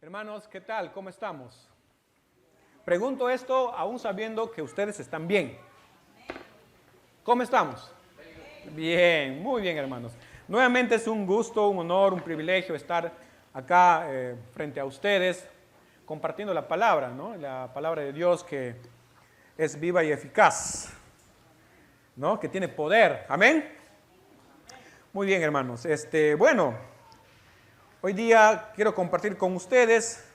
Hermanos, ¿qué tal? ¿Cómo estamos? Pregunto esto aún sabiendo que ustedes están bien. ¿Cómo estamos? Bien, muy bien, hermanos. Nuevamente es un gusto, un honor, un privilegio estar acá frente a ustedes compartiendo la palabra, ¿no? La palabra de Dios que es viva y eficaz, ¿no? Que tiene poder. Amén. Muy bien, hermanos. Bueno. Hoy día quiero compartir con ustedes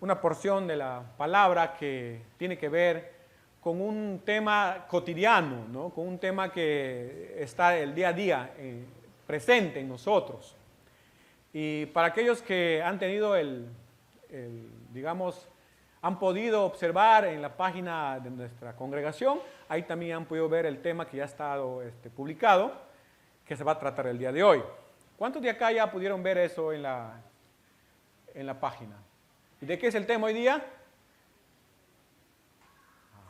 una porción de la palabra que tiene que ver con un tema cotidiano, ¿no? Con un tema que está el día a día presente en nosotros. Y para aquellos que han tenido digamos, han podido observar en la página de nuestra congregación, ahí también han podido ver el tema que ya ha estado publicado, que se va a tratar el día de hoy. ¿Cuántos de acá ya pudieron ver eso en la página? ¿Y de qué es el tema hoy día?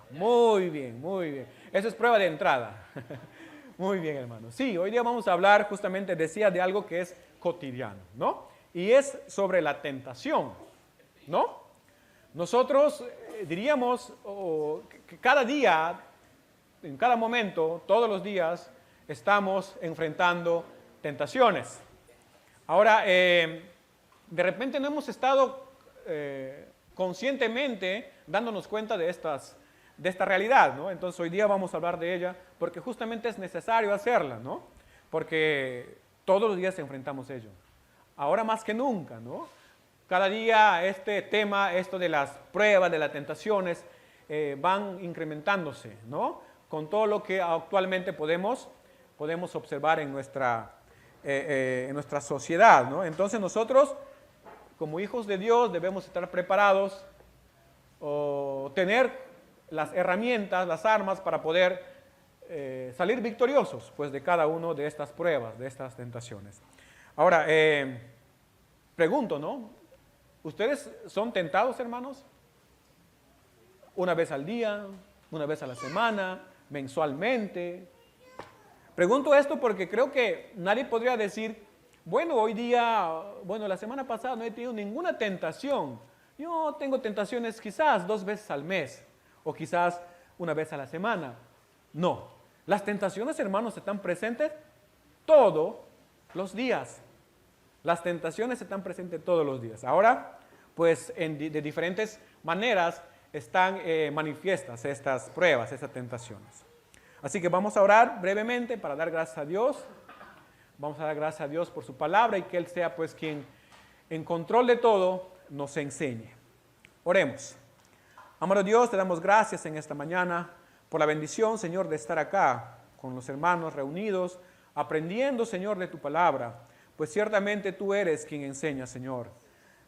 Muy bien, muy bien. Eso es prueba de entrada. Muy bien, hermanos. Sí, hoy día vamos a hablar, justamente decía, de algo que es cotidiano, ¿no? Y es sobre la tentación, ¿no? Nosotros diríamos que cada día, en cada momento, todos los días, estamos enfrentando tentaciones. Ahora, de repente no hemos estado conscientemente dándonos cuenta de esta realidad, ¿no? Entonces hoy día vamos a hablar de ella porque justamente es necesario hacerla, ¿no? Porque todos los días enfrentamos ello. Ahora más que nunca, ¿no? Cada día este tema, esto de las pruebas, de las tentaciones, van incrementándose, ¿no? Con todo lo que actualmente podemos observar en nuestra sociedad, ¿no? Entonces nosotros, como hijos de Dios, debemos estar preparados o tener las herramientas, las armas para poder salir victoriosos, pues, de cada una de estas pruebas, de estas tentaciones. Ahora, pregunto, ¿no? ¿Ustedes son tentados, hermanos? ¿Una vez al día? ¿Una vez a la semana? ¿Mensualmente? Pregunto esto porque creo que nadie podría decir, bueno, hoy día, bueno, la semana pasada no he tenido ninguna tentación. Yo tengo tentaciones quizás 2 veces al mes o quizás 1 vez a la semana. No, las tentaciones, hermanos, están presentes todos los días. Las tentaciones están presentes todos los días. Ahora, pues, de diferentes maneras están manifiestas estas pruebas, estas tentaciones. Así que vamos a orar brevemente para dar gracias a Dios. Vamos a dar gracias a Dios por su palabra y que Él sea pues quien en control de todo nos enseñe. Oremos. Amado Dios, te damos gracias en esta mañana por la bendición, Señor, de estar acá con los hermanos reunidos, aprendiendo, Señor, de tu palabra. Pues ciertamente tú eres quien enseña, Señor.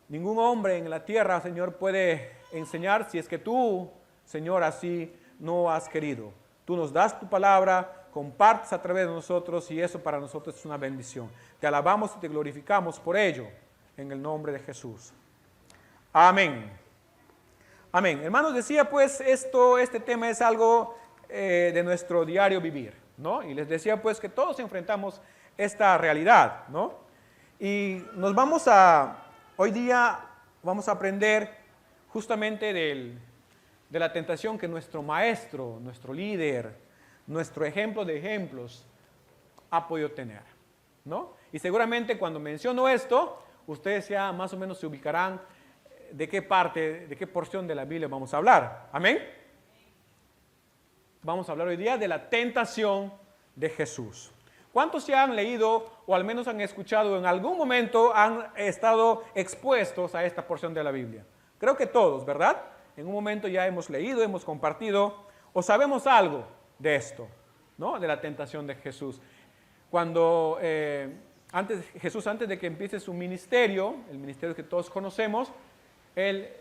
Ningún hombre en la tierra, Señor, puede enseñar si es que tú, Señor, así no has querido. Tú nos das tu palabra, compartes a través de nosotros y eso para nosotros es una bendición. Te alabamos y te glorificamos por ello, en el nombre de Jesús. Amén. Amén. Hermanos, decía pues este tema es algo de nuestro diario vivir, ¿no? Y les decía pues que todos enfrentamos esta realidad, ¿no? Y hoy día vamos a aprender justamente de la tentación que nuestro maestro, nuestro líder, nuestro ejemplo de ejemplos ha podido tener, ¿no? Y seguramente cuando menciono esto, ustedes ya más o menos se ubicarán de qué porción de la Biblia vamos a hablar. ¿Amén? Vamos a hablar hoy día de la tentación de Jesús. ¿Cuántos ya han leído o al menos han escuchado en algún momento, han estado expuestos a esta porción de la Biblia? Creo que todos, ¿verdad? En un momento ya hemos leído, hemos compartido o sabemos algo de esto, ¿no? De la tentación de Jesús. Cuando Jesús, antes de que empiece su ministerio, el ministerio que todos conocemos, Él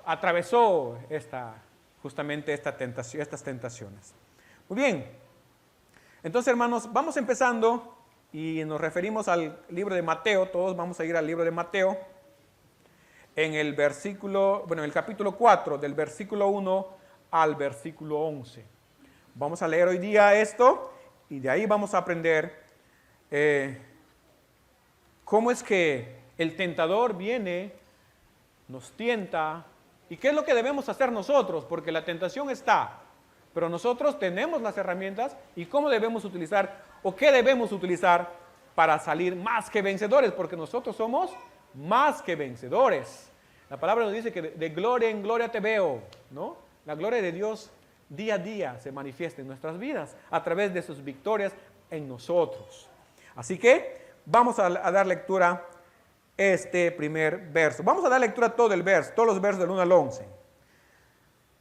atravesó justamente estas tentaciones. Muy bien. Entonces, hermanos, vamos empezando y nos referimos al libro de Mateo. Todos vamos a ir al libro de Mateo. En el capítulo 4, del versículo 1 al versículo 11. Vamos a leer hoy día esto y de ahí vamos a aprender cómo es que el tentador viene nos tienta. ¿Y qué es lo que debemos hacer nosotros? Porque la tentación está, pero nosotros tenemos las herramientas y cómo debemos utilizar o qué debemos utilizar para salir más que vencedores, porque nosotros somos más que vencedores. La palabra nos dice que de gloria en gloria te veo, ¿no? La gloria de Dios día a día se manifiesta en nuestras vidas a través de sus victorias en nosotros. Así que vamos a dar lectura este primer verso. Vamos a dar lectura a todo el verso, todos los versos del 1 al 11.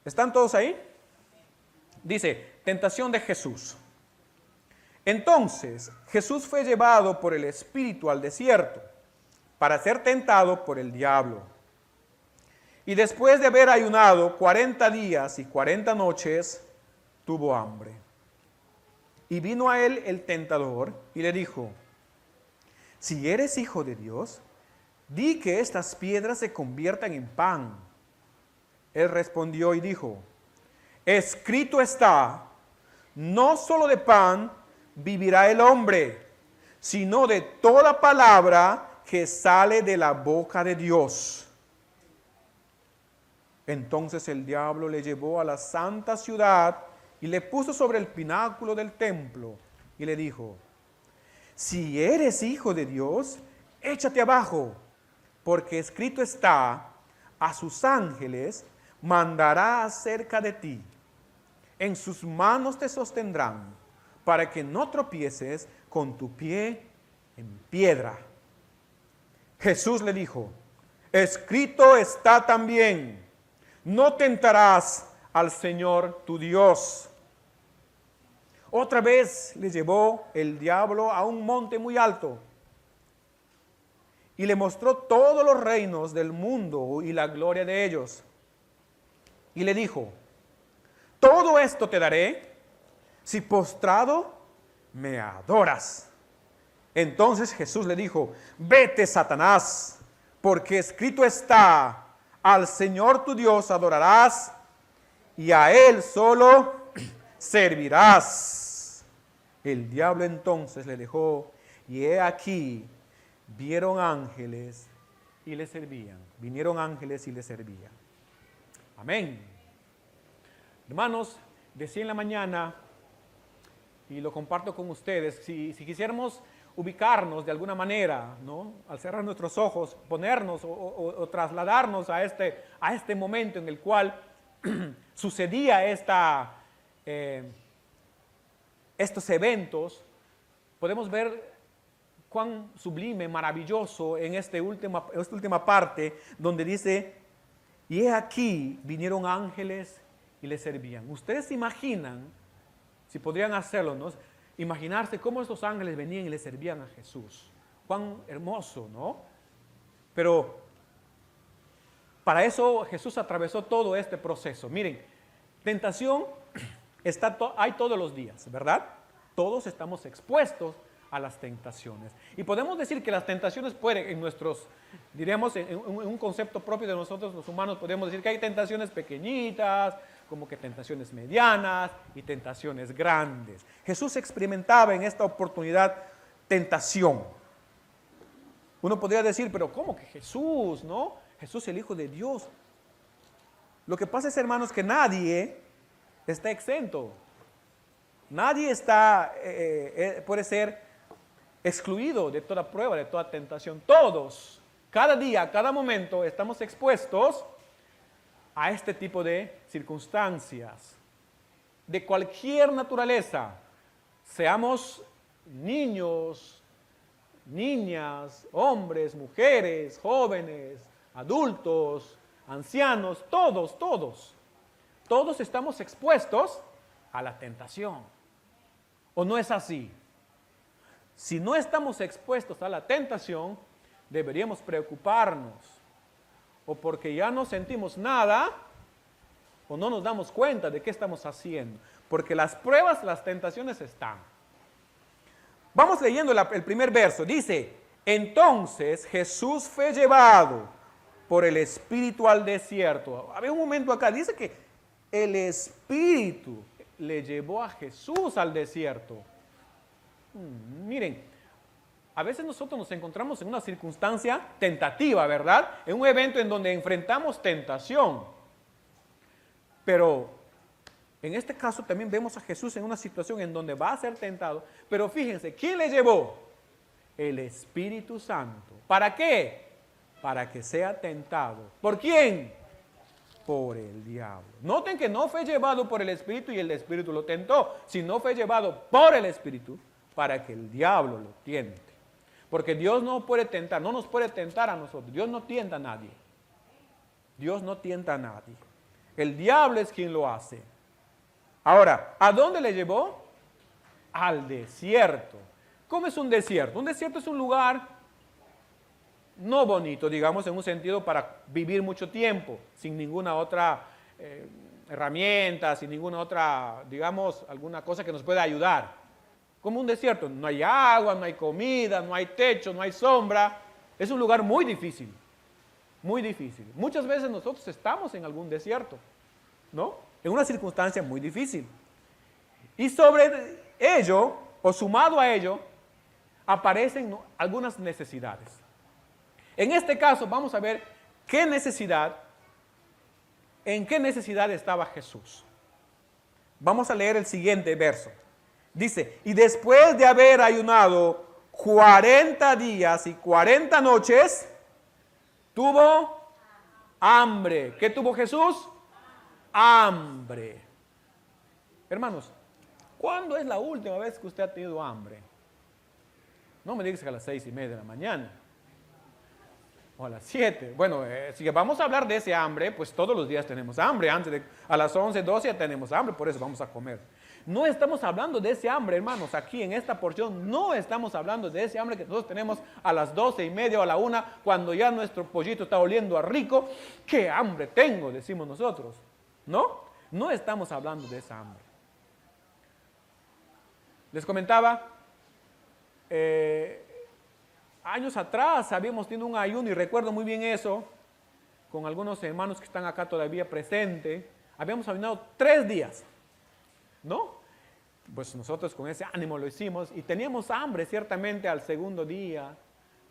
¿Están todos ahí? Dice, tentación de Jesús. Entonces Jesús fue llevado por el Espíritu al desierto para ser tentado por el diablo. Y después de haber ayunado 40 días y 40 noches, tuvo hambre. Y vino a él el tentador y le dijo, si eres hijo de Dios, di que estas piedras se conviertan en pan. Él respondió y dijo, escrito está, no solo de pan vivirá el hombre, sino de toda palabra que sale de la boca de Dios. Entonces el diablo le llevó a la santa ciudad y le puso sobre el pináculo del templo y le dijo, si eres hijo de Dios, échate abajo, porque escrito está, a sus ángeles mandará acerca de ti, en sus manos te sostendrán, para que no tropieces con tu pie en piedra. Jesús le dijo, escrito está también, no tentarás al Señor tu Dios. Otra vez le llevó el diablo a un monte muy alto y le mostró todos los reinos del mundo y la gloria de ellos. Y le dijo, todo esto te daré si postrado me adoras. Entonces Jesús le dijo, vete, Satanás, porque escrito está, al Señor tu Dios adorarás y a Él solo servirás. El diablo entonces le dejó y he aquí, vieron ángeles y le servían. Vinieron ángeles y le servían. Amén. Hermanos, decía en la mañana, y lo comparto con ustedes, si quisiéramos ubicarnos de alguna manera, ¿no? Al cerrar nuestros ojos, ponernos o trasladarnos a este momento en el cual sucedía estos eventos, podemos ver cuán sublime, maravilloso en esta última parte, donde dice, y he aquí vinieron ángeles y le servían. Ustedes se imaginan, si podrían hacerlo, ¿no? Imaginarse cómo estos ángeles venían y le servían a Jesús. Cuán hermoso, ¿no? Pero para eso Jesús atravesó todo este proceso. Miren, tentación hay todos los días, ¿verdad? Todos estamos expuestos a las tentaciones. Y podemos decir que las tentaciones pueden, diríamos, en un concepto propio de nosotros los humanos, podemos decir que hay tentaciones pequeñitas, como que tentaciones medianas y tentaciones grandes. Jesús experimentaba en esta oportunidad tentación. Uno podría decir, pero ¿cómo que Jesús, no? Jesús el Hijo de Dios. Lo que pasa es, hermanos, que nadie está exento. Nadie puede ser excluido de toda prueba, de toda tentación. Todos, cada día, cada momento, estamos expuestos a este tipo de circunstancias, de cualquier naturaleza, seamos niños, niñas, hombres, mujeres, jóvenes, adultos, ancianos, todos estamos expuestos a la tentación. ¿O no es así? Si no estamos expuestos a la tentación, deberíamos preocuparnos, o porque ya no sentimos nada, o no nos damos cuenta de qué estamos haciendo, porque las pruebas, las tentaciones están. Vamos leyendo el primer verso, dice, entonces Jesús fue llevado por el Espíritu al desierto. Había un momento acá, dice que el Espíritu le llevó a Jesús al desierto. Miren, a veces nosotros nos encontramos en una circunstancia tentativa, ¿verdad? En un evento en donde enfrentamos tentación. Pero en este caso también vemos a Jesús en una situación en donde va a ser tentado. Pero fíjense, ¿quién le llevó? El Espíritu Santo. ¿Para qué? Para que sea tentado. ¿Por quién? Por el diablo. Noten que no fue llevado por el Espíritu y el Espíritu lo tentó, sino fue llevado por el Espíritu para que el diablo lo tiente. Porque Dios no puede tentar, no nos puede tentar a nosotros. Dios no tienta a nadie. Dios no tienta a nadie. El diablo es quien lo hace. Ahora, ¿a dónde le llevó? Al desierto. ¿Cómo es un desierto? Un desierto es un lugar no bonito, digamos, en un sentido para vivir mucho tiempo, sin ninguna otra herramienta, sin ninguna otra, digamos, alguna cosa que nos pueda ayudar. Como un desierto, no hay agua, no hay comida, no hay techo, no hay sombra. Es un lugar muy difícil, muy difícil. Muchas veces nosotros estamos en algún desierto, ¿no? En una circunstancia muy difícil. Y sobre ello, o sumado a ello, aparecen algunas necesidades. En este caso vamos a ver en qué necesidad estaba Jesús. Vamos a leer el siguiente verso. Dice, y después de haber ayunado 40 días y 40 noches, tuvo hambre. ¿Qué tuvo Jesús? Hambre. Hermanos, ¿cuándo es la última vez que usted ha tenido hambre? No me digas que a las 6:30 de la mañana. O a las 7. Bueno, si vamos a hablar de ese hambre, pues todos los días tenemos hambre. A las 11, 12 ya tenemos hambre, por eso vamos a comer. No estamos hablando de ese hambre, hermanos. Aquí en esta porción no estamos hablando de ese hambre que nosotros tenemos a las 12:30 o a la 1, cuando ya nuestro pollito está oliendo a rico. ¡Qué hambre tengo!, decimos nosotros. No estamos hablando de esa hambre. Les comentaba, años atrás habíamos tenido un ayuno, y recuerdo muy bien eso, con algunos hermanos que están acá todavía presentes. Habíamos ayunado 3 días, ¿no? Pues nosotros con ese ánimo lo hicimos, y teníamos hambre ciertamente al segundo día,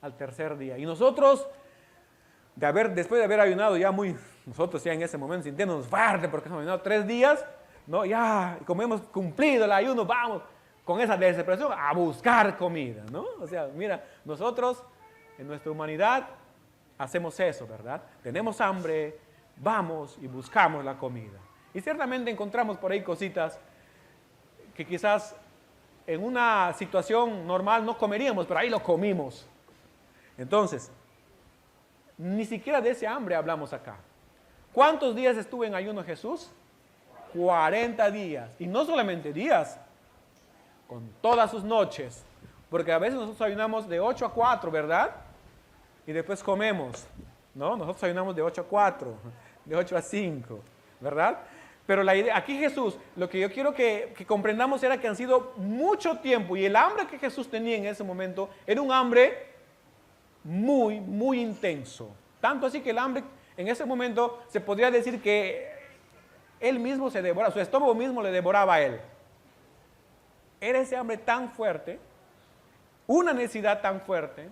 al tercer día. Y nosotros, después de haber ayunado nosotros ya en ese momento sintiéndonos fuerte porque hemos ayunado 3 días, ¿no? Ya, como hemos cumplido el ayuno, vamos con esa desesperación a buscar comida, ¿no? O sea, mira, nosotros en nuestra humanidad hacemos eso, ¿verdad? Tenemos hambre, vamos y buscamos la comida. Y ciertamente encontramos por ahí cositas que quizás en una situación normal no comeríamos, pero ahí lo comimos. Entonces, ni siquiera de ese hambre hablamos acá. ¿Cuántos días estuvo en ayuno Jesús? 40 días. Y no solamente días, con todas sus noches. Porque a veces nosotros ayunamos de 8 a 4, ¿verdad? Y después comemos, ¿no? Nosotros ayunamos de 8 a 4, de 8 a 5, ¿verdad? Pero la idea, aquí Jesús, lo que yo quiero que comprendamos era que han sido mucho tiempo, y el hambre que Jesús tenía en ese momento era un hambre muy, muy intenso. Tanto así que el hambre en ese momento se podría decir que él mismo se devoraba, su estómago mismo le devoraba a él. Era ese hambre tan fuerte, una necesidad tan fuerte.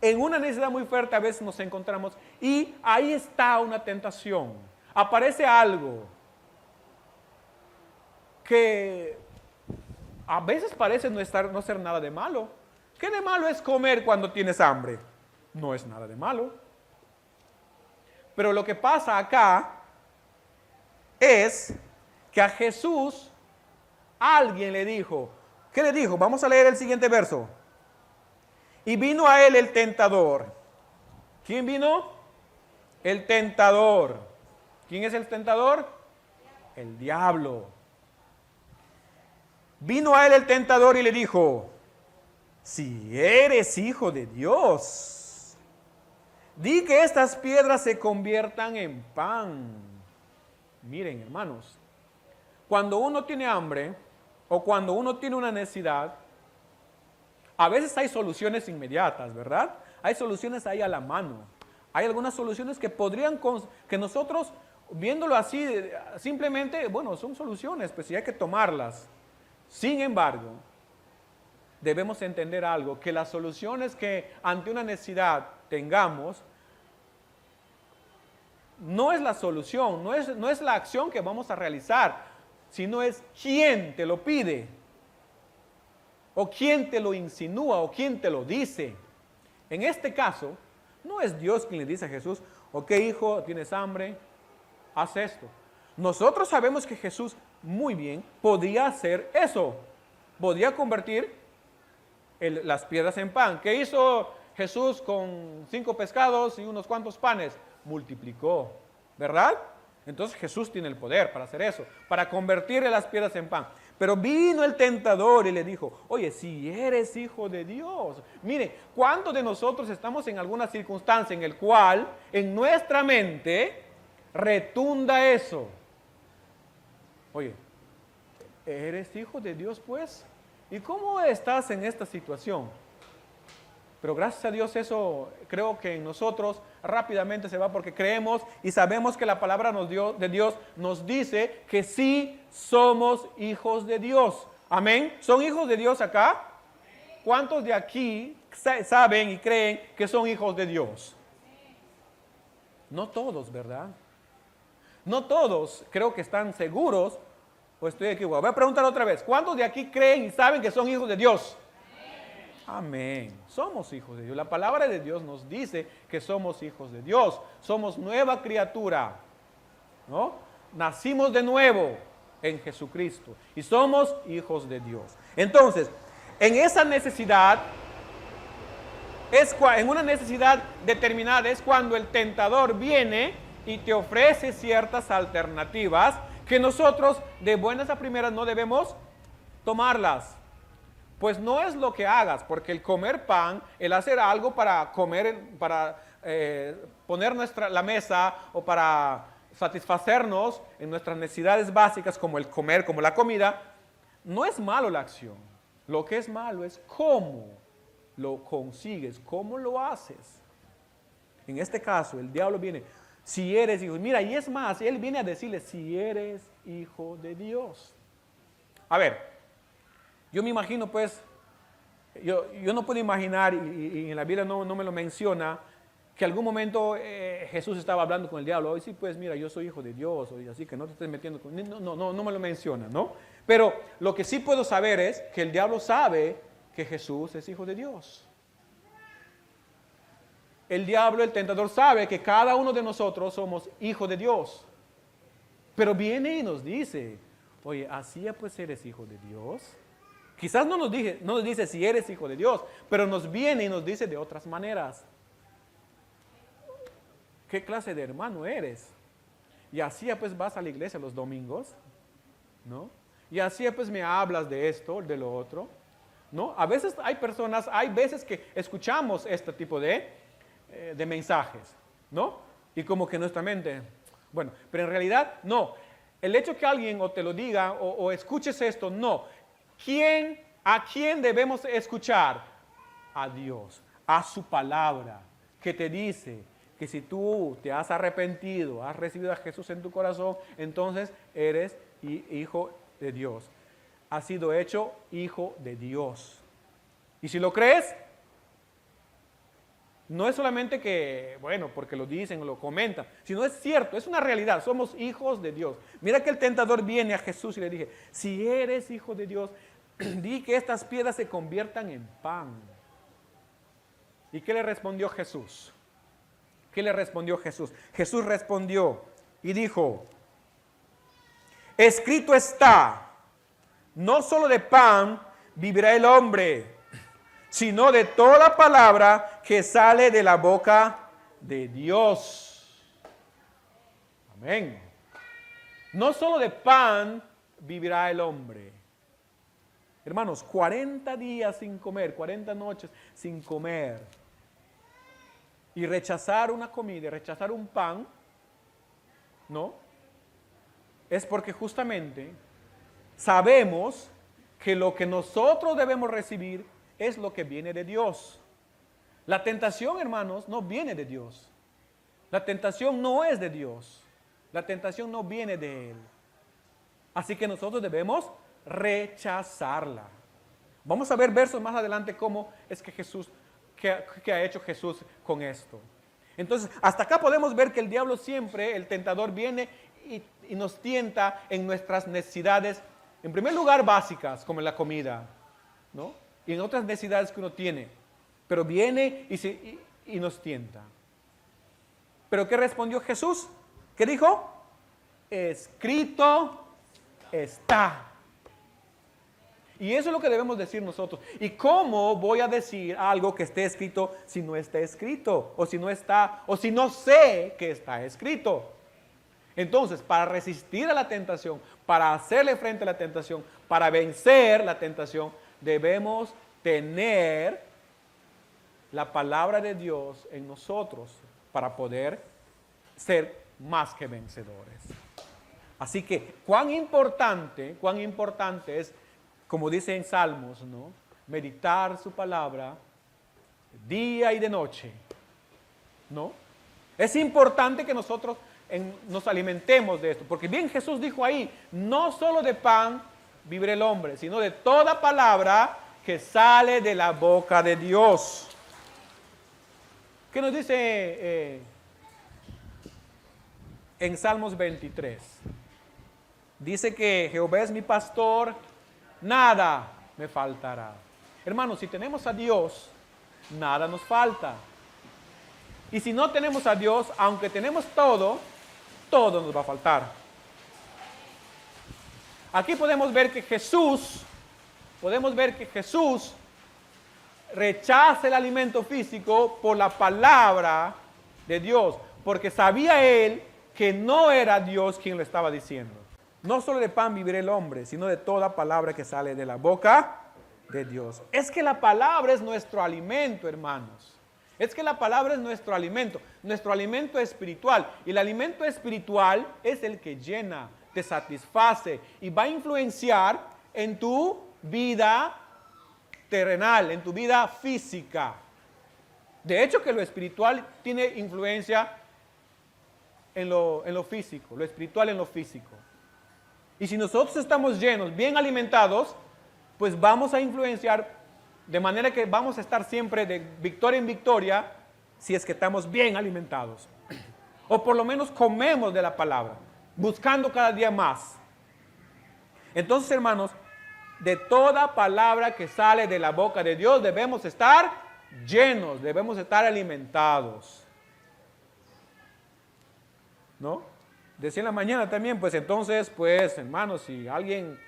En una necesidad muy fuerte a veces nos encontramos, y ahí está una tentación. Aparece algo que a veces parece no ser nada de malo. ¿Qué de malo es comer cuando tienes hambre? No es nada de malo. Pero lo que pasa acá es que a Jesús alguien le dijo. ¿Qué le dijo? Vamos a leer el siguiente verso. Y vino a él el tentador. ¿Quién vino? El tentador. ¿Quién es el tentador? El diablo. Vino a él el tentador y le dijo: si eres hijo de Dios, di que estas piedras se conviertan en pan. Miren, hermanos, cuando uno tiene hambre o cuando uno tiene una necesidad, a veces hay soluciones inmediatas, ¿verdad? Hay soluciones ahí a la mano. Hay algunas soluciones que que nosotros, viéndolo así, simplemente, bueno, son soluciones, pues sí hay que tomarlas. Sin embargo, debemos entender algo, que las soluciones que ante una necesidad tengamos, no es la solución, no es la acción que vamos a realizar, sino es quién te lo pide, o quién te lo insinúa, o quién te lo dice. En este caso, no es Dios quien le dice a Jesús, ok hijo, tienes hambre, haz esto. Nosotros sabemos que Jesús muy bien podía hacer eso, podía convertir las piedras en pan. ¿Qué hizo Jesús con 5 pescados y unos cuantos panes? Multiplicó, ¿verdad? Entonces Jesús tiene el poder para hacer eso, para convertir las piedras en pan. Pero vino el tentador y le dijo, oye, si eres hijo de Dios. Mire, ¿cuántos de nosotros estamos en alguna circunstancia en el cual en nuestra mente retunda eso? Oye, ¿eres hijo de Dios pues? ¿Y cómo estás en esta situación? Pero gracias a Dios eso creo que en nosotros rápidamente se va porque creemos y sabemos que la palabra de Dios nos dice que sí somos hijos de Dios. Amén. ¿Son hijos de Dios acá? ¿Cuántos de aquí saben y creen que son hijos de Dios? No todos, ¿verdad? No todos creo que están seguros o estoy equivocado. Voy a preguntar otra vez. ¿Cuántos de aquí creen y saben que son hijos de Dios? Amén. Somos hijos de Dios. La palabra de Dios nos dice que somos hijos de Dios. Somos nueva criatura, ¿no? Nacimos de nuevo en Jesucristo y somos hijos de Dios. Entonces, en esa necesidad, en una necesidad determinada es cuando el tentador viene y te ofrece ciertas alternativas que nosotros de buenas a primeras no debemos tomarlas. Pues no es lo que hagas, porque el comer pan, el hacer algo para comer, para poner la mesa o para satisfacernos en nuestras necesidades básicas como el comer, como la comida, no es malo la acción. Lo que es malo es cómo lo consigues, cómo lo haces. En este caso, el diablo viene, si eres hijo, mira, y es más, él viene a decirle, si eres hijo de Dios. A ver, yo me imagino pues, yo no puedo imaginar, y en la Biblia no me lo menciona, que algún momento Jesús estaba hablando con el diablo, hoy sí pues mira, yo soy hijo de Dios, así que no te estés metiendo con... No me lo menciona, ¿no? Pero lo que sí puedo saber es que el diablo sabe que Jesús es hijo de Dios. El diablo, el tentador, sabe que cada uno de nosotros somos hijos de Dios. Pero viene y nos dice, oye, así pues eres hijo de Dios. Quizás no nos dice si eres hijo de Dios, pero nos viene y nos dice de otras maneras. ¿Qué clase de hermano eres? Y así pues vas a la iglesia los domingos, ¿no? Y así pues me hablas de esto, de lo otro, ¿no? A veces hay veces que escuchamos este tipo de mensajes, ¿no? Y como que nuestra mente, bueno, pero en realidad no. El hecho que alguien o te lo diga o escuches esto, no. ¿A quién debemos escuchar? A Dios, a su palabra, que te dice que si tú te has arrepentido, has recibido a Jesús en tu corazón, entonces eres hijo de Dios. Has sido hecho hijo de Dios. Y si lo crees, no es solamente que, bueno, porque lo dicen o lo comentan, sino es cierto, es una realidad, somos hijos de Dios. Mira que el tentador viene a Jesús y le dije, si eres hijo de Dios, di que estas piedras se conviertan en pan. ¿Y qué le respondió Jesús? ¿Qué le respondió Jesús? Jesús respondió y dijo, escrito está, no solo de pan vivirá el hombre, sino de toda palabra que sale de la boca de Dios. Amén. No solo de pan vivirá el hombre. Hermanos, 40 días sin comer, 40 noches sin comer. Y rechazar una comida, rechazar un pan, ¿no? Es porque justamente sabemos que lo que nosotros debemos recibir es lo que viene de Dios. La tentación, hermanos, no viene de Dios. La tentación no es de Dios. La tentación no viene de Él. Así que nosotros debemos rechazarla. Vamos a ver versos más adelante cómo es que qué ha hecho Jesús con esto. Entonces, hasta acá podemos ver que el diablo siempre, el tentador, viene y nos tienta en nuestras necesidades, en primer lugar básicas, como en la comida, ¿no? Y en otras necesidades que uno tiene. Pero viene y nos tienta. ¿Pero qué respondió Jesús? ¿Qué dijo? Escrito está. Y eso es lo que debemos decir nosotros. ¿Y cómo voy a decir algo que esté escrito si no está escrito? O si no está, o si no sé que está escrito. Entonces, para resistir a la tentación, para hacerle frente a la tentación, para vencer la tentación, debemos tener la palabra de Dios en nosotros para poder ser más que vencedores. Así que, cuán importante es, como dice en Salmos, ¿no? Meditar su palabra día y de noche, ¿no? Es importante que nosotros nos alimentemos de esto, porque bien Jesús dijo ahí, no solo de pan vivirá el hombre, sino de toda palabra que sale de la boca de Dios. ¿Qué nos dice en Salmos 23? Dice que Jehová es mi pastor, nada me faltará. Hermanos, si tenemos a Dios, nada nos falta. Y si no tenemos a Dios, aunque tenemos todo nos va a faltar. Aquí podemos ver que Jesús rechaza el alimento físico por la palabra de Dios, porque sabía él que no era Dios quien lo estaba diciendo. No solo de pan vivirá el hombre, sino de toda palabra que sale de la boca de Dios. Es que la palabra es nuestro alimento, hermanos. Es que la palabra es nuestro alimento espiritual. Y el alimento espiritual es el que llena, te satisface y va a influenciar en tu vida terrenal, en tu vida física. De hecho que lo espiritual tiene influencia en lo físico, lo espiritual en lo físico. Y si nosotros estamos llenos, bien alimentados, pues vamos a influenciar de manera que vamos a estar siempre de victoria en victoria si es que estamos bien alimentados. O por lo menos comemos de la palabra, buscando cada día más. Entonces, hermanos, de toda palabra que sale de la boca de Dios debemos estar llenos, debemos estar alimentados. ¿No? Decía en la mañana también, pues entonces, pues hermanos, si alguien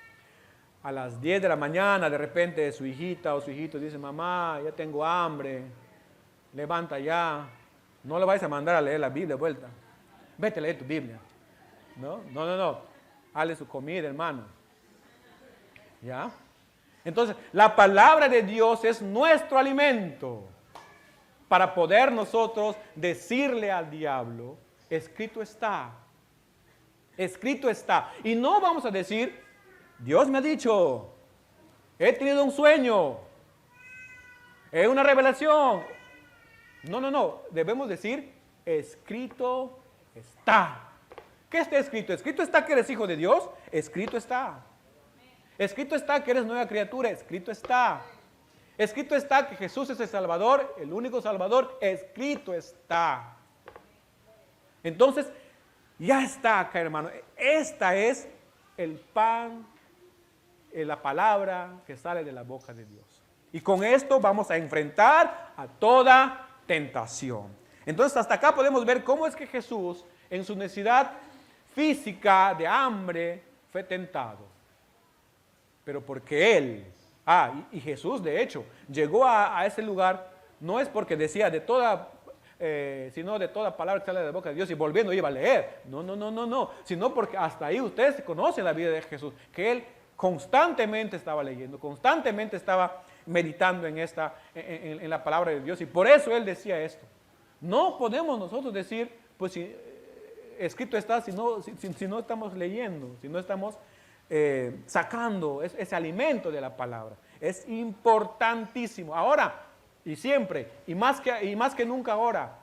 a las 10 de la mañana de repente su hijita o su hijito dice, mamá, ya tengo hambre, levanta ya, no le vais a mandar a leer la Biblia de vuelta, vete a leer tu Biblia. No, hazle su comida, hermano. ¿Ya? Entonces, la palabra de Dios es nuestro alimento para poder nosotros decirle al diablo, escrito está. Escrito está. Y no vamos a decir, Dios me ha dicho, he tenido un sueño, es una revelación. No, debemos decir, escrito está. ¿Qué está escrito? Escrito está que eres hijo de Dios, escrito está. Escrito está que eres nueva criatura, escrito está. Escrito está que Jesús es el Salvador, el único Salvador, escrito está. Entonces, ya está acá, hermano. Esta es el pan, la palabra que sale de la boca de Dios. Y con esto vamos a enfrentar a toda tentación. Entonces, hasta acá podemos ver cómo es que Jesús, en su necesidad física de hambre, fue tentado. Pero porque Él, y Jesús de hecho, llegó a ese lugar, no es porque decía de toda sino de toda palabra que sale de la boca de Dios y volviendo iba a leer. No, sino porque hasta ahí ustedes conocen la vida de Jesús, que Él constantemente estaba leyendo, constantemente estaba meditando en la palabra de Dios, y por eso Él decía esto. No podemos nosotros decir, pues si escrito está, si no estamos leyendo, si no estamos sacando ese alimento de la palabra. Es importantísimo. Ahora, y siempre, y más que nunca ahora,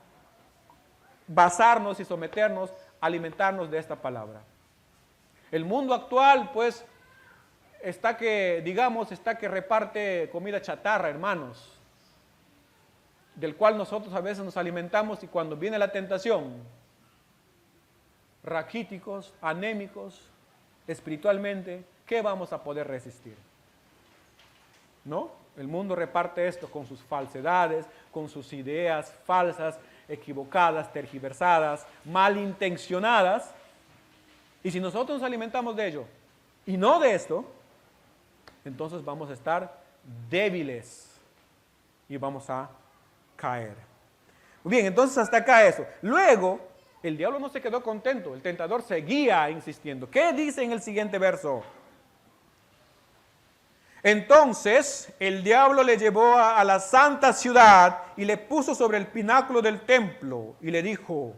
basarnos y someternos, alimentarnos de esta palabra. El mundo actual, pues, está que reparte comida chatarra, hermanos, del cual nosotros a veces nos alimentamos y cuando viene la tentación, raquíticos, anémicos, espiritualmente, ¿qué vamos a poder resistir? ¿No? El mundo reparte esto con sus falsedades, con sus ideas falsas, equivocadas, tergiversadas, malintencionadas. Y si nosotros nos alimentamos de ello y no de esto, entonces vamos a estar débiles y vamos a caer. Bien, entonces hasta acá eso. Luego, el diablo no se quedó contento, el tentador seguía insistiendo. ¿Qué dice en el siguiente verso? Entonces el diablo le llevó a la santa ciudad y le puso sobre el pináculo del templo y le dijo: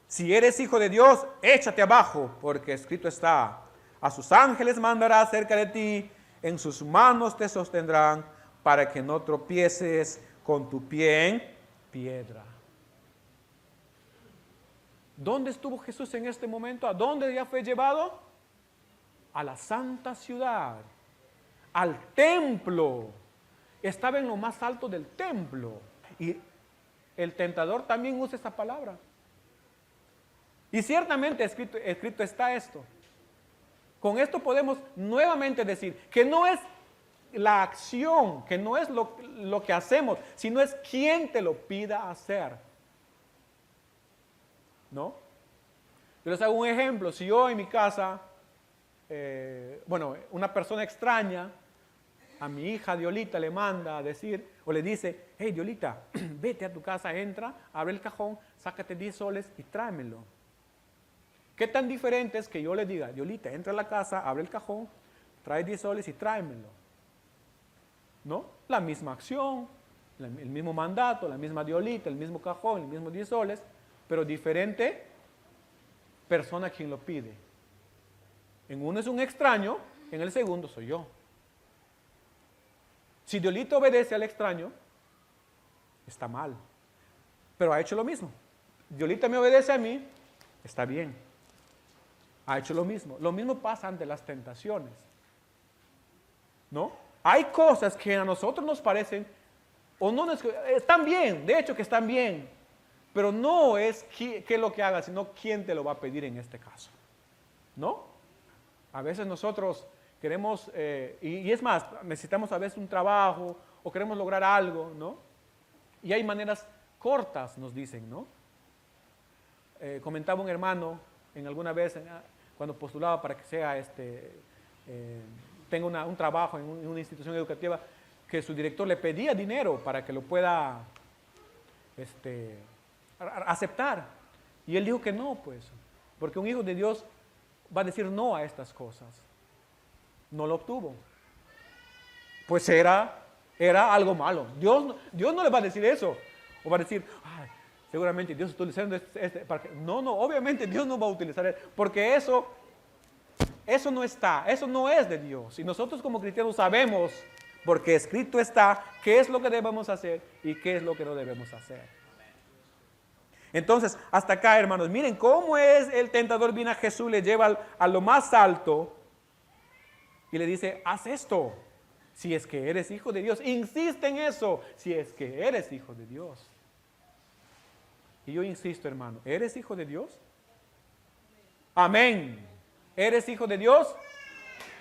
si eres hijo de Dios, échate abajo, porque escrito está: a sus ángeles mandará cerca de ti, en sus manos te sostendrán, para que no tropieces con tu pie en piedra. ¿Dónde estuvo Jesús en este momento? ¿A dónde ya fue llevado? A la santa ciudad, al templo. Estaba en lo más alto del templo. Y el tentador también usa esa palabra. Y ciertamente escrito está esto. Con esto podemos nuevamente decir que no es la acción, que no es lo que hacemos, sino es quien te lo pida hacer. ¿No? Yo les hago un ejemplo. Si yo en mi casa, una persona extraña a mi hija Diolita le manda a decir, o le dice: hey Diolita, vete a tu casa, entra, abre el cajón, sácate 10 soles y tráemelo. ¿Qué tan diferente es que yo le diga: Diolita, entra a la casa, abre el cajón, trae 10 soles y tráemelo? ¿No? La misma acción, el mismo mandato, la misma Diolita, el mismo cajón, el mismo 10 soles, pero diferente persona quien lo pide. En uno es un extraño, en el segundo soy yo. Si Diolita obedece al extraño, está mal, pero ha hecho lo mismo. Diolita me obedece a mí, está bien. Ha hecho lo mismo. Lo mismo pasa ante las tentaciones. ¿No? Hay cosas que a nosotros nos parecen, o no nos, están bien, de hecho que están bien, pero no es qué lo que haga, sino quién te lo va a pedir en este caso. ¿No? A veces nosotros queremos, y es más, necesitamos a veces un trabajo, o queremos lograr algo, ¿no? Y hay maneras cortas, nos dicen, ¿no? Comentaba un hermano en alguna vez, cuando postulaba para que sea tenga un trabajo en una institución educativa, que su director le pedía dinero para que lo pueda aceptar. Y él dijo que no, pues, porque un hijo de Dios va a decir no a estas cosas. No lo obtuvo. Pues era algo malo. Dios no le va a decir eso. O va a decir: ay, seguramente Dios está utilizando No, obviamente Dios no va a utilizar eso, porque eso no está, eso no es de Dios. Y nosotros como cristianos sabemos, porque escrito está, qué es lo que debemos hacer y qué es lo que no debemos hacer. Entonces, hasta acá, hermanos, miren cómo es el tentador. Viene a Jesús, le lleva a lo más alto y le dice: haz esto, si es que eres hijo de Dios. Insiste en eso, si es que eres hijo de Dios. Y yo insisto, hermano, ¿eres hijo de Dios? Amén. ¿Eres hijo de Dios?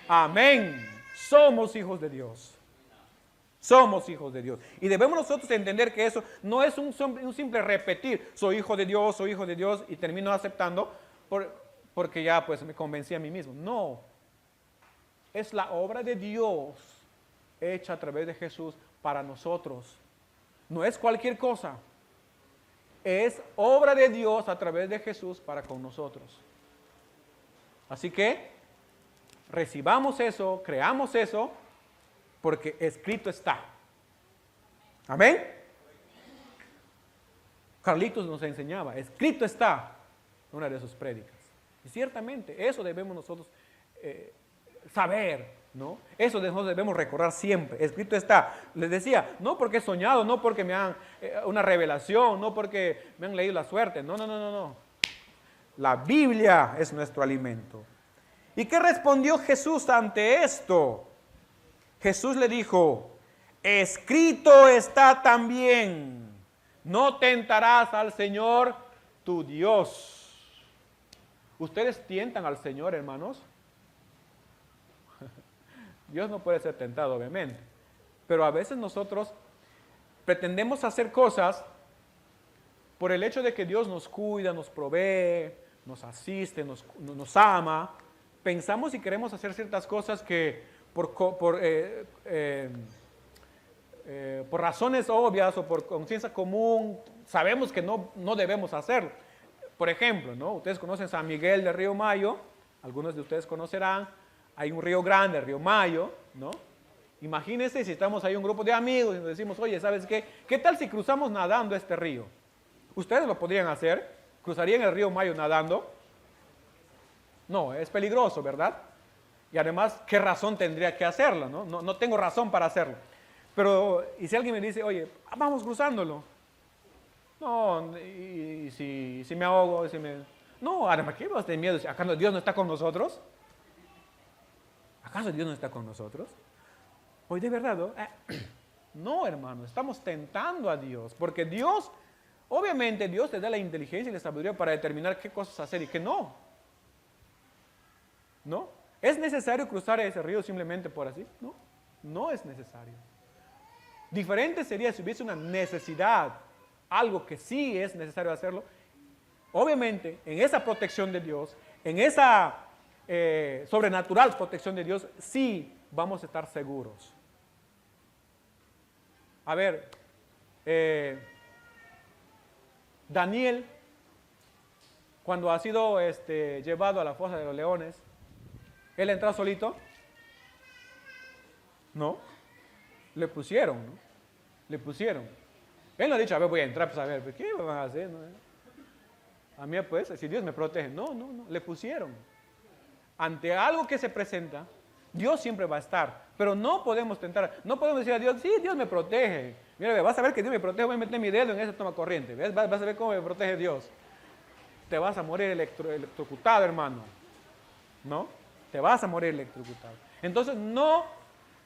Amén. Somos hijos de Dios. Somos hijos de Dios. Y debemos nosotros entender que eso no es un simple repetir: soy hijo de Dios, y termino aceptando porque ya pues me convencí a mí mismo. No. Es la obra de Dios hecha a través de Jesús para nosotros. No es cualquier cosa. Es obra de Dios a través de Jesús para con nosotros. Así que recibamos eso, creamos eso, porque escrito está. Amén. Carlitos nos enseñaba: escrito está, en una de sus prédicas. Y ciertamente eso debemos nosotros saber, ¿no? Eso nosotros debemos recordar siempre. Escrito está. Les decía, no porque he soñado, no porque me han una revelación, no porque me han leído la suerte. No. La Biblia es nuestro alimento. ¿Y qué respondió Jesús ante esto? Jesús le dijo, escrito está también, no tentarás al Señor tu Dios. ¿Ustedes tientan al Señor, hermanos? Dios no puede ser tentado, obviamente. Pero a veces nosotros pretendemos hacer cosas por el hecho de que Dios nos cuida, nos provee, nos asiste, nos ama. Pensamos y queremos hacer ciertas cosas que por razones obvias o por conciencia común sabemos que no debemos hacerlo. Por ejemplo, ¿no? Ustedes conocen San Miguel del Río Mayo, algunos de ustedes conocerán, hay un río grande, el Río Mayo, ¿no? Imagínense si estamos ahí un grupo de amigos y nos decimos, oye, ¿sabes qué? ¿Qué tal si cruzamos nadando este río? ¿Ustedes lo podrían hacer? ¿Cruzarían el Río Mayo nadando? No, es peligroso, ¿verdad? Y además, ¿qué razón tendría que hacerlo? No tengo razón para hacerlo. Pero, ¿y si alguien me dice, oye, vamos cruzándolo? No, y si me ahogo, No, además, ¿qué vas a tener miedo? ¿Acaso Dios no está con nosotros? ¿Acaso Dios no está con nosotros? Hoy de verdad, ¿no? No, hermano, estamos tentando a Dios, porque Dios, obviamente Dios te da la inteligencia y la sabiduría para determinar qué cosas hacer y qué no. ¿No? ¿Es necesario cruzar ese río simplemente por así? No, no es necesario. Diferente sería si hubiese una necesidad, algo que sí es necesario hacerlo. Obviamente, en esa protección de Dios, en esa sobrenatural protección de Dios, sí vamos a estar seguros. A ver, Daniel, cuando ha sido llevado a la fosa de los leones, ¿él entró solito? No, le pusieron, ¿no? Le pusieron. Él no ha dicho, a ver, voy a entrar, pues a ver, ¿qué van a hacer? ¿No? A mí, pues, si Dios me protege. No, le pusieron. Ante algo que se presenta, Dios siempre va a estar, pero no podemos tentar, no podemos decir a Dios, sí, Dios me protege. Mira, vas a ver que Dios me protege, voy a meter mi dedo en esa toma corriente, ¿ves? Vas a ver cómo me protege Dios. Te vas a morir electrocutado, hermano. ¿No? Te vas a morir electrocutado. Entonces, no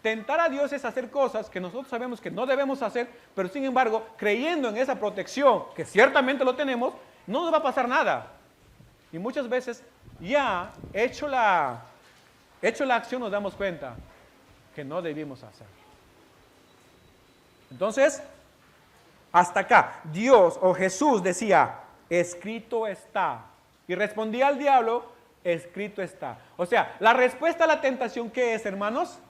tentar a Dios es hacer cosas que nosotros sabemos que no debemos hacer, pero sin embargo, creyendo en esa protección, que ciertamente lo tenemos, no nos va a pasar nada. Y muchas veces, ya hecho la acción, nos damos cuenta que no debimos hacer. Entonces, hasta acá, Dios o Jesús decía, escrito está. Y respondía al diablo, escrito está. O sea, la respuesta a la tentación, ¿qué es, hermanos?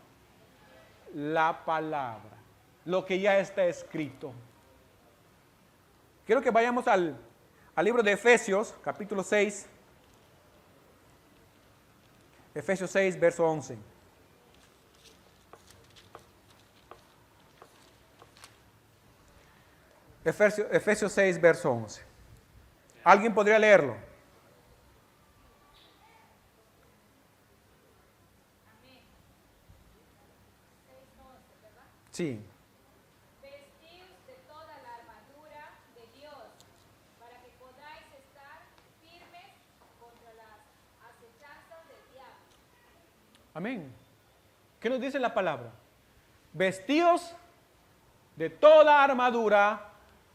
La palabra, lo que ya está escrito. Quiero que vayamos al libro de Efesios, capítulo 6. Efesios 6, verso 11. Efesios 6, verso 11. ¿Alguien podría leerlo? Sí. Vestíos de toda la armadura de Dios, para que podáis estar firmes contra las acechanzas del diablo. Amén. ¿Qué nos dice la palabra? Vestíos de toda armadura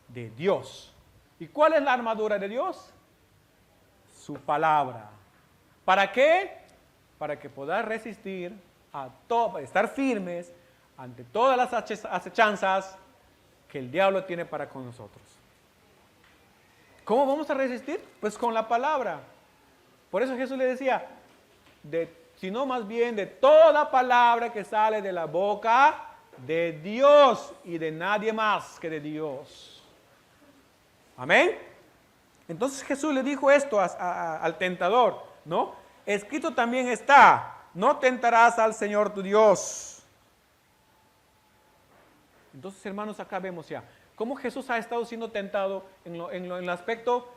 de Dios. ¿Y cuál es la armadura de Dios? Su palabra. ¿Para qué? Para que podáis resistir a todo, para estar firmes ante todas las acechanzas que el diablo tiene para con nosotros. ¿Cómo vamos a resistir? Pues con la palabra. Por eso Jesús le decía, sino más bien de toda palabra que sale de la boca de Dios y de nadie más que de Dios. Amén. Entonces Jesús le dijo esto al tentador, ¿no? Escrito también está, no tentarás al Señor tu Dios. Entonces, hermanos, acá vemos ya cómo Jesús ha estado siendo tentado en el aspecto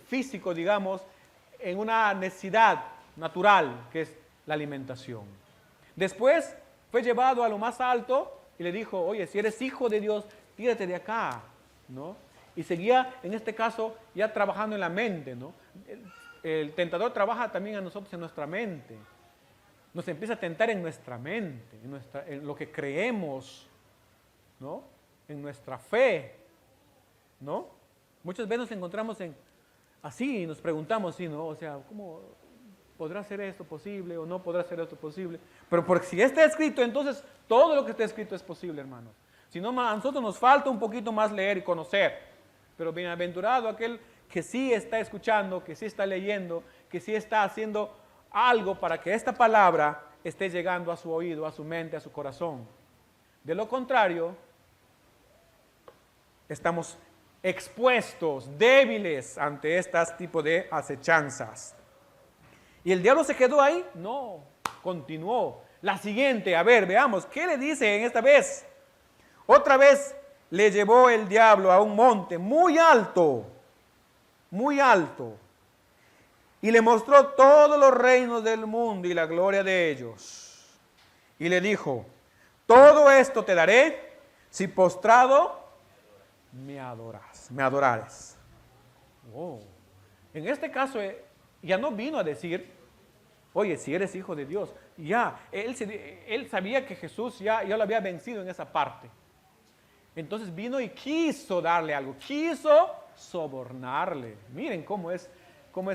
físico, digamos, en una necesidad natural, que es la alimentación. Después fue llevado a lo más alto y le dijo, oye, si eres hijo de Dios, tírate de acá, ¿no? Y seguía, en este caso, ya trabajando en la mente, ¿no? el tentador trabaja también a nosotros en nuestra mente. Nos empieza a tentar en nuestra mente, en lo que creemos, ¿no? En nuestra fe, ¿no? Muchas veces nos encontramos así y nos preguntamos, ¿sí, no? O sea, ¿cómo podrá ser esto posible o no podrá ser esto posible? Pero porque si está escrito, entonces todo lo que está escrito es posible, hermanos. Si no, a nosotros nos falta un poquito más leer y conocer. Pero bienaventurado aquel que sí está escuchando, que sí está leyendo, que sí está haciendo algo para que esta palabra esté llegando a su oído, a su mente, a su corazón. De lo contrario, estamos expuestos, débiles ante este tipo de acechanzas. ¿Y el diablo se quedó ahí? No, continuó. La siguiente, a ver, veamos, ¿qué le dice en esta vez? Otra vez le llevó el diablo a un monte muy alto, y le mostró todos los reinos del mundo y la gloria de ellos. Y le dijo, todo esto te daré si postrado me adorares. Oh. En este caso, ya no vino a decir, oye, si eres hijo de Dios. Ya, él sabía que Jesús ya lo había vencido en esa parte. Entonces vino y quiso darle algo, quiso sobornarle. Miren cómo es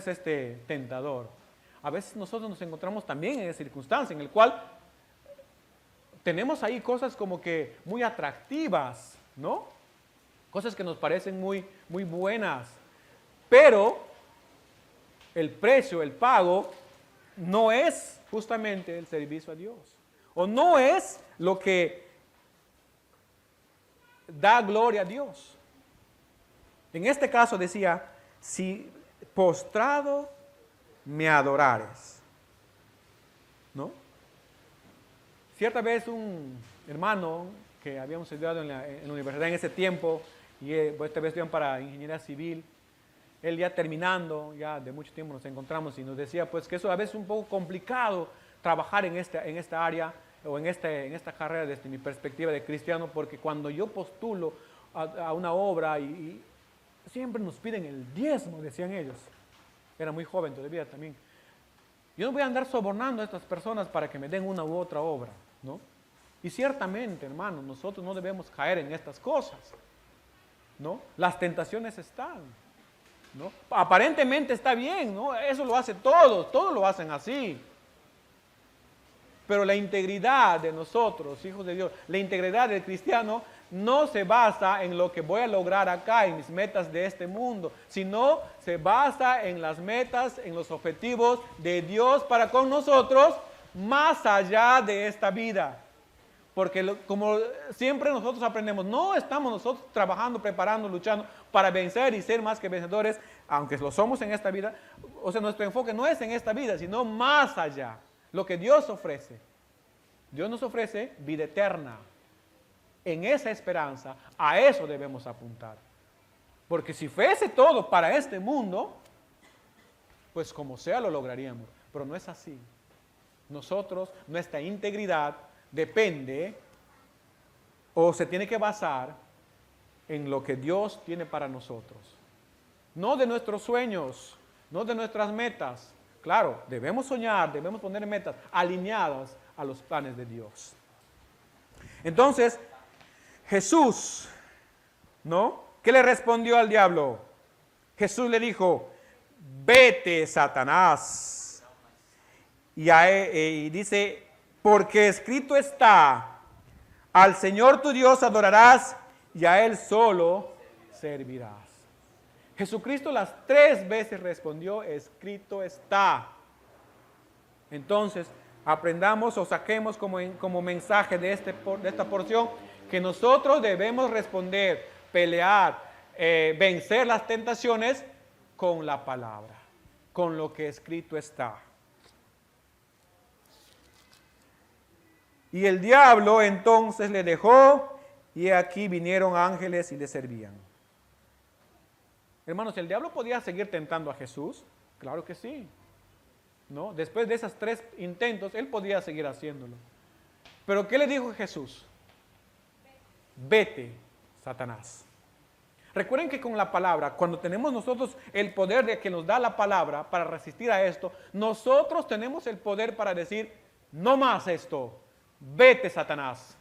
este tentador. A veces nosotros nos encontramos también en esa circunstancia en el cual tenemos ahí cosas como que muy atractivas, ¿no? Cosas que nos parecen muy, muy buenas, pero el precio, el pago, no es justamente el servicio a Dios, o no es lo que da gloria a Dios. En este caso decía, si postrado me adorares, ¿no? Cierta vez un hermano que habíamos estudiado en la universidad en ese tiempo, y esta vez estudian para ingeniería civil, él ya terminando, ya de mucho tiempo nos encontramos y nos decía pues que eso a veces es un poco complicado trabajar en esta área o en esta carrera desde mi perspectiva de cristiano, porque cuando yo postulo a una obra y siempre nos piden el diezmo, decían ellos. Era muy joven todavía también. Yo no voy a andar sobornando a estas personas para que me den una u otra obra, ¿no? Y ciertamente, hermanos, nosotros no debemos caer en estas cosas, ¿no? Las tentaciones están, ¿no? Aparentemente está bien, ¿no? Eso lo hace todos lo hacen así. Pero la integridad de nosotros, hijos de Dios, la integridad del cristiano no se basa en lo que voy a lograr acá, en mis metas de este mundo, sino se basa en las metas, en los objetivos de Dios para con nosotros, más allá de esta vida. Porque como siempre nosotros aprendemos, no estamos nosotros trabajando, preparando, luchando para vencer y ser más que vencedores, aunque lo somos en esta vida. O sea, nuestro enfoque no es en esta vida, sino más allá. Lo que Dios ofrece. Dios nos ofrece vida eterna. En esa esperanza, a eso debemos apuntar. Porque si fuese todo para este mundo, pues como sea lo lograríamos. Pero no es así. Nosotros, nuestra integridad depende o se tiene que basar en lo que Dios tiene para nosotros. No de nuestros sueños, no de nuestras metas. Claro, debemos soñar, debemos poner metas alineadas a los planes de Dios. Entonces, Jesús, ¿no? ¿Qué le respondió al diablo? Jesús le dijo, vete, Satanás. Y dice, porque escrito está, al Señor tu Dios adorarás y a Él solo servirás. Jesucristo las 3 veces respondió, escrito está. Entonces, aprendamos o saquemos como mensaje de esta porción que nosotros debemos responder, pelear, vencer las tentaciones con la palabra, con lo que escrito está. Y el diablo entonces le dejó y aquí vinieron ángeles y le servían. Hermanos, ¿el diablo podía seguir tentando a Jesús? Claro que sí. ¿No? Después de esos 3 intentos, él podía seguir haciéndolo. Pero ¿qué le dijo Jesús? Vete, Satanás. Recuerden que con la palabra, cuando tenemos nosotros el poder de que nos da la palabra para resistir a esto, nosotros tenemos el poder para decir, no más esto, vete Satanás.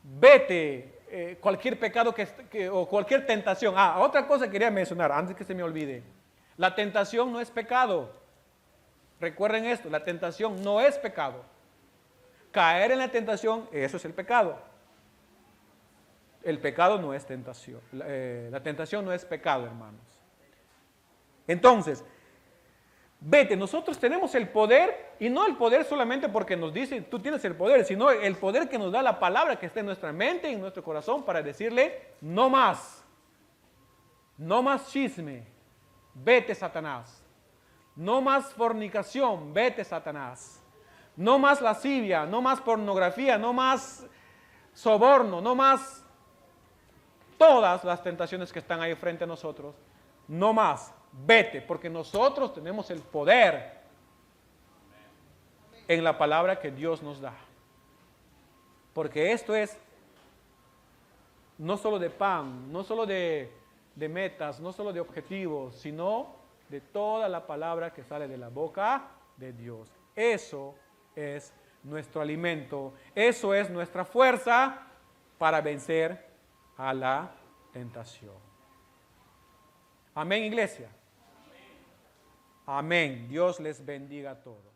Vete cualquier pecado o cualquier tentación. Otra cosa que quería mencionar antes que se me olvide. La tentación no es pecado. Recuerden esto, la tentación no es pecado. Caer en la tentación, eso es el pecado. El pecado no es tentación. La tentación no es pecado, hermanos. Entonces, vete, nosotros tenemos el poder, y no el poder solamente porque nos dice, tú tienes el poder, sino el poder que nos da la palabra que está en nuestra mente y en nuestro corazón para decirle, no más chisme, vete Satanás. No más fornicación, vete Satanás. No más lascivia, no más pornografía, no más soborno, no más todas las tentaciones que están ahí frente a nosotros. No más, vete, porque nosotros tenemos el poder en la palabra que Dios nos da. Porque esto es no solo de pan, no solo de metas, no solo de objetivos, sino de toda la palabra que sale de la boca de Dios. Eso es nuestro alimento, eso es nuestra fuerza para vencer a la tentación. Amén, iglesia. Amén. Dios les bendiga a todos.